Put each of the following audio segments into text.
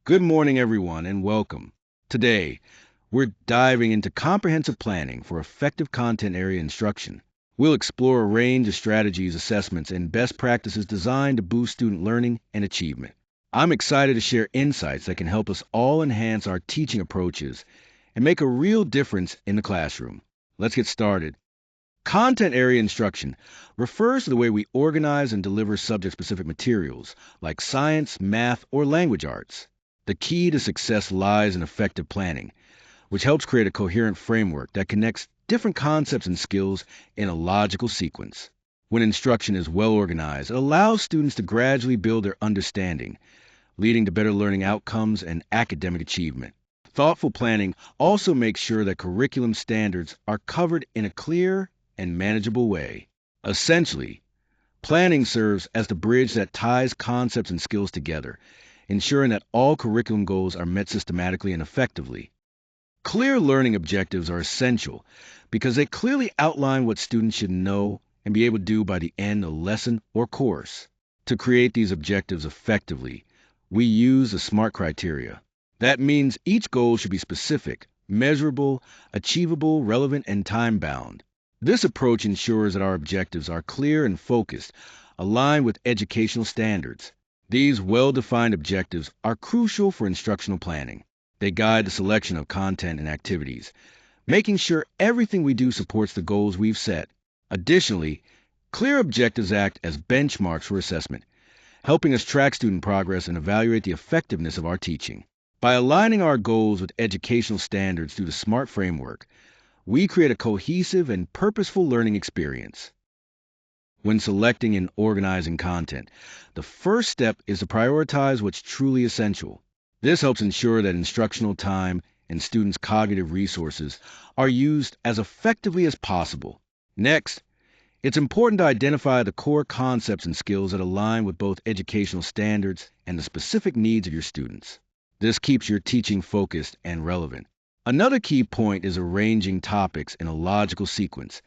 Good morning, everyone, and welcome. Today, we're diving into comprehensive planning for effective content area instruction. We'll explore a range of strategies, assessments, and best practices designed to boost student learning and achievement. I'm excited to share insights that can help us all enhance our teaching approaches and make a real difference in the classroom. Let's get started. Content area instruction refers to the way we organize and deliver subject specific materials like science, math, or language arts. The key to success lies in effective planning, which helps create a coherent framework that connects different concepts and skills in a logical sequence. When instruction is well organized, it allows students to gradually build their understanding, leading to better learning outcomes and academic achievement. Thoughtful planning also makes sure that curriculum standards are covered in a clear and manageable way. Essentially, planning serves as the bridge that ties concepts and skills together, ensuring that all curriculum goals are met systematically and effectively. Clear learning objectives are essential because they clearly outline what students should know and be able to do by the end of a lesson or course. To create these objectives effectively, we use the SMART criteria. That means each goal should be specific, measurable, achievable, relevant, and time bound. This approach ensures that our objectives are clear and focused, aligned with educational standards. These well defined objectives are crucial for instructional planning. They guide the selection of content and activities, making sure everything we do supports the goals we've set. Additionally, clear objectives act as benchmarks for assessment, helping us track student progress and evaluate the effectiveness of our teaching. By aligning our goals with educational standards through the SMART framework, we create a cohesive and purposeful learning experience. When selecting and organizing content, the first step is to prioritize what's truly essential. This helps ensure that instructional time and students' cognitive resources are used as effectively as possible. Next, it's important to identify the core concepts and skills that align with both educational standards and the specific needs of your students. This keeps your teaching focused and relevant. Another key point is arranging topics in a logical sequence,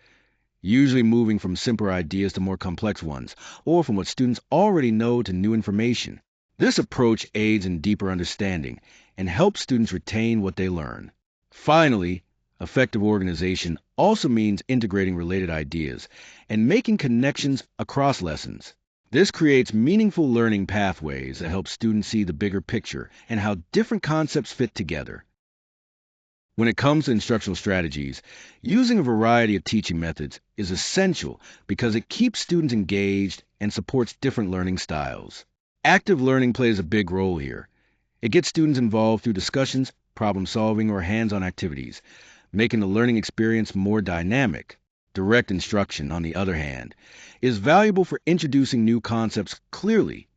usually moving from simpler ideas to more complex ones, or from what students already know to new information. This approach aids in deeper understanding and helps students retain what they learn. Finally, effective organization also means integrating related ideas and making connections across lessons. This creates meaningful learning pathways that help students see the bigger picture and how different concepts fit together. When it comes to instructional strategies, using a variety of teaching methods is essential because it keeps students engaged and supports different learning styles. Active learning plays a big role here. It gets students involved through discussions, problem solving, or hands on activities, making the learning experience more dynamic. Direct instruction, on the other hand, is valuable for introducing new concepts clearly,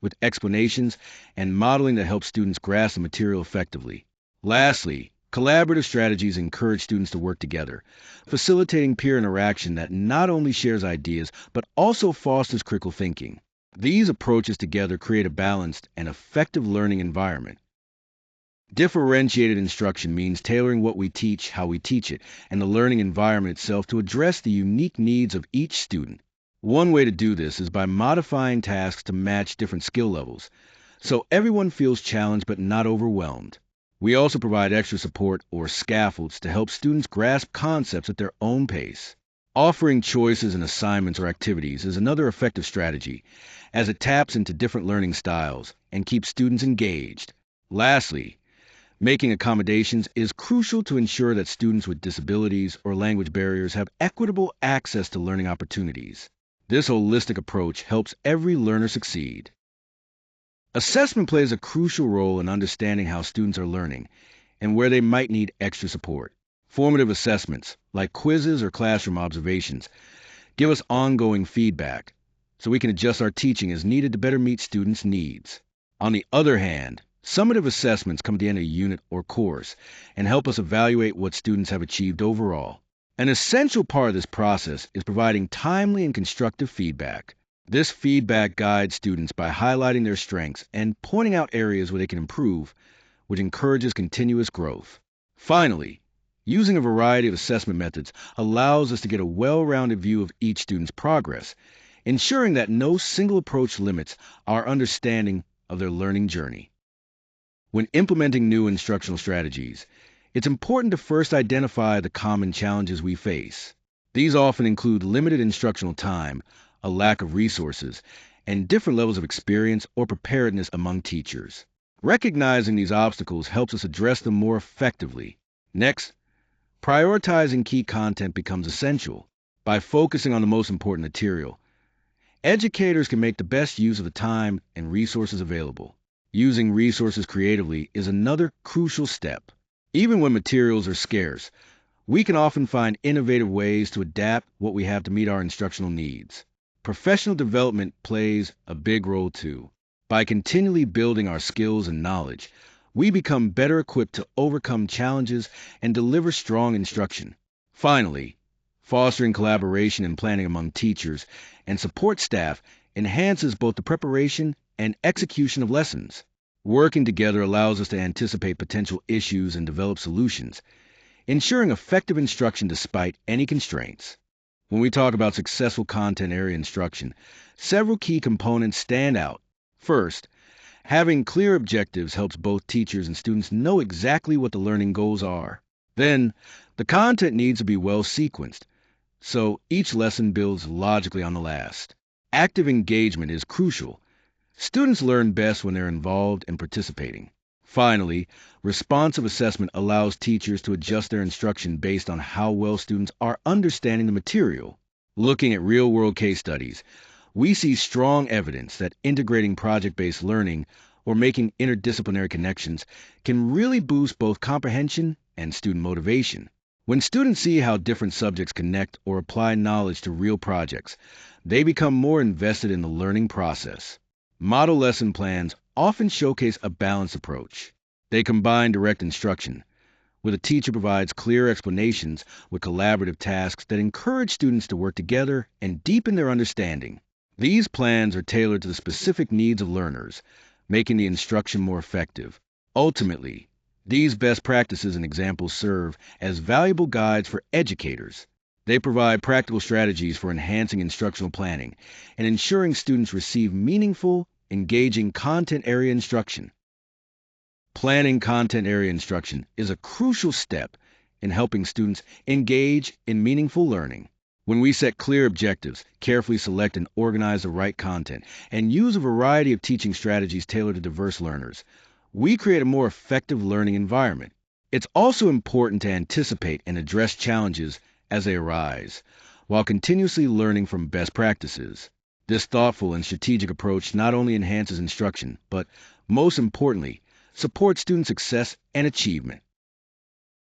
with explanations and modeling that help students grasp the material effectively. Lastly, collaborative strategies encourage students to work together, facilitating peer interaction that not only shares ideas but also fosters critical thinking. These approaches together create a balanced and effective learning environment. Differentiated instruction means tailoring what we teach, how we teach it, and the learning environment itself to address the unique needs of each student. One way to do this is by modifying tasks to match different skill levels, so everyone feels challenged but not overwhelmed. We also provide extra support or scaffolds to help students grasp concepts at their own pace. Offering choices in assignments or activities is another effective strategy, as it taps into different learning styles and keeps students engaged. Lastly, making accommodations is crucial to ensure that students with disabilities or language barriers have equitable access to learning opportunities. This holistic approach helps every learner succeed. Assessment plays a crucial role in understanding how students are learning and where they might need extra support. Formative assessments, like quizzes or classroom observations, give us ongoing feedback so we can adjust our teaching as needed to better meet students' needs. On the other hand, summative assessments come at the end of a unit or course and help us evaluate what students have achieved overall. An essential part of this process is providing timely and constructive feedback. This feedback guides students by highlighting their strengths and pointing out areas where they can improve, which encourages continuous growth. Finally, using a variety of assessment methods allows us to get a well-rounded view of each student's progress, ensuring that no single approach limits our understanding of their learning journey. When implementing new instructional strategies, it's important to first identify the common challenges we face. These often include limited instructional time, a lack of resources, and different levels of experience or preparedness among teachers. Recognizing these obstacles helps us address them more effectively. Next, prioritizing key content becomes essential. By focusing on the most important material, educators can make the best use of the time and resources available. Using resources creatively is another crucial step. Even when materials are scarce, we can often find innovative ways to adapt what we have to meet our instructional needs. Professional development plays a big role too. By continually building our skills and knowledge, we become better equipped to overcome challenges and deliver strong instruction. Finally, fostering collaboration and planning among teachers and support staff enhances both the preparation and execution of lessons. Working together allows us to anticipate potential issues and develop solutions, ensuring effective instruction despite any constraints. When we talk about successful content area instruction, several key components stand out. First, having clear objectives helps both teachers and students know exactly what the learning goals are. Then, the content needs to be well sequenced, so each lesson builds logically on the last. Active engagement is crucial. Students learn best when they're involved and participating. Finally, responsive assessment allows teachers to adjust their instruction based on how well students are understanding the material. Looking at real-world case studies, we see strong evidence that integrating project-based learning or making interdisciplinary connections can really boost both comprehension and student motivation. When students see how different subjects connect or apply knowledge to real projects, they become more invested in the learning process. Model lesson plans often showcase a balanced approach. They combine direct instruction, where the teacher provides clear explanations with collaborative tasks that encourage students to work together and deepen their understanding. These plans are tailored to the specific needs of learners, making the instruction more effective. Ultimately, these best practices and examples serve as valuable guides for educators. They provide practical strategies for enhancing instructional planning and ensuring students receive meaningful, engaging content area instruction. Planning content area instruction is a crucial step in helping students engage in meaningful learning. When we set clear objectives, carefully select and organize the right content, and use a variety of teaching strategies tailored to diverse learners, we create a more effective learning environment. It's also important to anticipate and address challenges as they arise, while continuously learning from best practices. This thoughtful and strategic approach not only enhances instruction, but, most importantly, supports student success and achievement.